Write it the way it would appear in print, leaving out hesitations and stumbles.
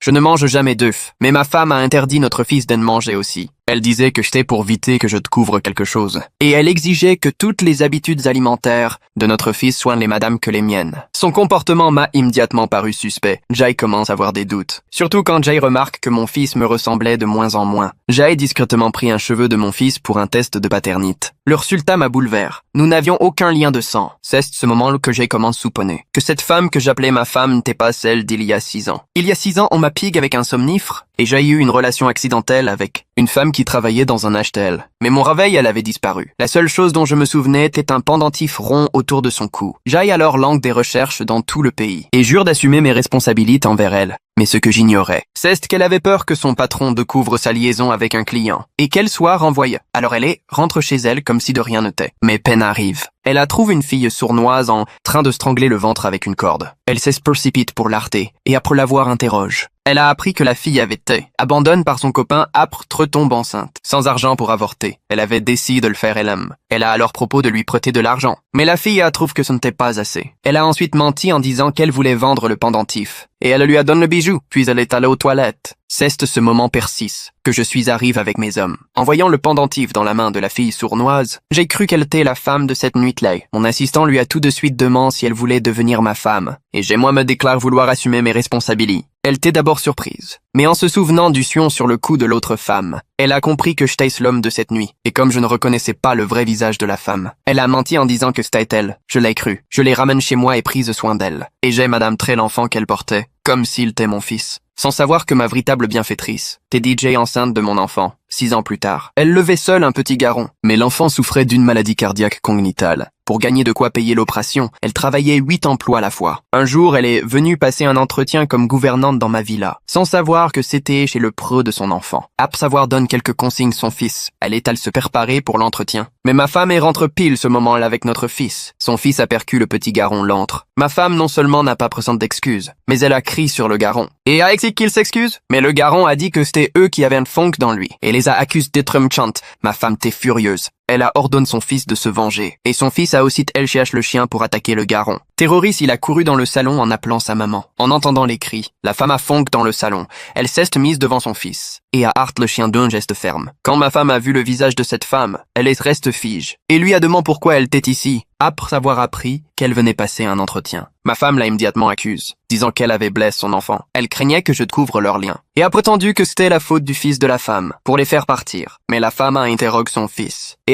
Je ne mange jamais d'œufs, mais ma femme a interdit notre fils d'en manger aussi. Elle disait que j'étais pour éviter que je te couvre quelque chose. Et elle exigeait que toutes les habitudes alimentaires de notre fils soient les madames que les miennes. Son comportement m'a immédiatement paru suspect. Jay commence à avoir des doutes. Surtout quand Jay remarque que mon fils me ressemblait de moins en moins. Jay discrètement pris un cheveu de mon fils pour un test de paternité. Le résultat m'a bouleversé. Nous n'avions aucun lien de sang. C'est ce moment que Jay commence à soupçonner. Que cette femme que j'appelais ma femme n'était pas celle d'il y a 6 ans. Il y a 6 ans, on m'a piqué avec un somnifre et j'ai eu une relation accidentelle avec une femme qui travaillait dans un HTL. Mais mon réveil, elle avait disparu. La seule chose dont je me souvenais était un pendentif rond autour de son cou. J'ai alors langue des recherches dans tout le pays et jure d'assumer mes responsabilités envers elle. Mais ce que j'ignorais, c'est qu'elle avait peur que son patron découvre sa liaison avec un client et qu'elle soit renvoyée. Alors rentre chez elle comme si de rien n'était. Mais peine arrive. Elle a trouvé une fille sournoise en train de strangler le ventre avec une corde. Elle se précipite pour l'arrêter et après l'avoir interroge. Elle a appris que la fille avait été abandonnée par son copain après retombe enceinte, sans argent pour avorter. Elle avait décidé de le faire elle-même. Elle a alors propos de lui prêter de l'argent. Mais la fille trouve que ce n'était pas assez. Elle a ensuite menti en disant qu'elle voulait vendre le pendentif. Et elle lui a donné le bijou, puis elle est allée aux toilettes. C'est ce moment persiste que je suis arrivé avec mes hommes. En voyant le pendentif dans la main de la fille sournoise, j'ai cru qu'elle était la femme de cette nuit-là. Mon assistant lui a tout de suite demandé si elle voulait devenir ma femme. Et moi me déclare vouloir assumer mes responsabilités. Elle était d'abord surprise. Mais en se souvenant du suon sur le cou de l'autre femme, elle a compris que j'étais l'homme de cette nuit. Et comme je ne reconnaissais pas le vrai visage de la femme, elle a menti en disant que c'était elle. Je l'ai cru. Je les ramène chez moi et prise soin d'elle. Et j'ai Madame Trey l'enfant qu'elle portait, comme s'il était mon fils. Sans savoir que ma véritable bienfaitrice était DJ enceinte de mon enfant, 6 ans plus tard. Elle levait seule un petit garron, mais l'enfant souffrait d'une maladie cardiaque congénitale. Pour gagner de quoi payer l'opération, elle travaillait 8 emplois à la fois. Un jour, elle est venue passer un entretien comme gouvernante dans ma villa, sans savoir que c'était chez le pro de son enfant. Après savoir donne quelques consignes son fils, elle est allée se préparer pour l'entretien. Mais ma femme rentre pile ce moment-là avec notre fils. Son fils a percu le petit garron l'entre. Ma femme non seulement n'a pas présente d'excuses, mais elle a crié sur le garron. Et a exigé qu'il s'excuse. Mais le garron a dit que c'était eux qui avaient un funk dans lui, et les a accusés d'être méchants. Ma femme était furieuse. Elle a ordonné son fils de se venger. Et son fils a aussi cherché le chien pour attaquer le garron. Terroriste, il a couru dans le salon en appelant sa maman. En entendant les cris, la femme a fonk dans le salon. Elle s'est mise devant son fils et a hart le chien d'un geste ferme. Quand ma femme a vu le visage de cette femme, elle reste fige et lui a demandé pourquoi elle était ici, après avoir appris qu'elle venait passer un entretien. Ma femme l'a immédiatement accuse, disant qu'elle avait blessé son enfant. Elle craignait que je découvre leur lien et a prétendu que c'était la faute du fils de la femme pour les faire partir. Mais la femme a interrogé son fils et